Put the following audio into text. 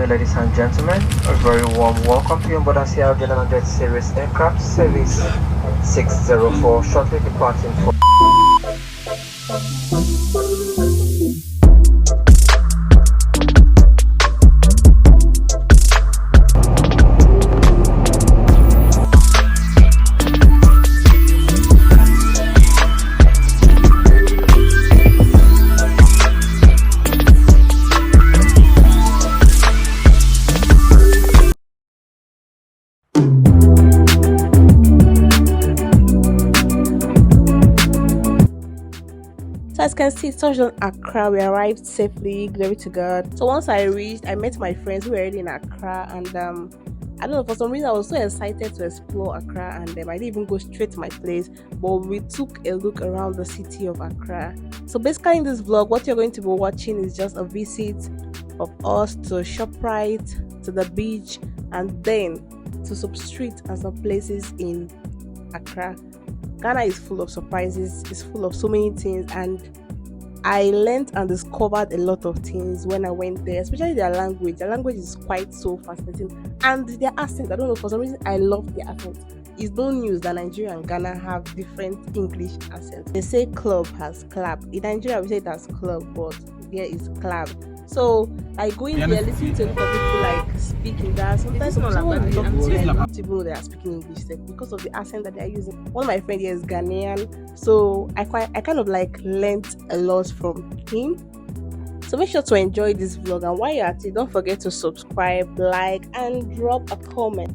morning, ladies and gentlemen. A very warm welcome to you on board our CR100 series aircraft service 604, shortly departing for. So as you can see, touched on Accra. We arrived safely, glory to God. So once I reached, I met my friends who were already in Accra, and I don't know, for some reason I was so excited to explore Accra, and I didn't even go straight to my place, but we took a look around the city of Accra. So basically, in this vlog, what you're going to be watching is just a visit of us to ShopRite, to the beach, and then to some streets and some places in Accra. Ghana is full of surprises, it's full of so many things, and I learned and discovered a lot of things when I went there, especially their language. Their language is quite so fascinating, and their accent, I don't know, for some reason I love their accent. It's no news that Nigeria and Ghana have different English accents. They say club has clap. In Nigeria we say it as club, but here is clap. So I go in there, listen to a lot of people like speaking that. Sometimes someone will talk to me and not even know they are speaking English because of the accent that they are using. One of my friends here is Ghanaian, so I kind of like learned a lot from him. So make sure to enjoy this vlog, and while you're at it, don't forget to subscribe, like, and drop a comment.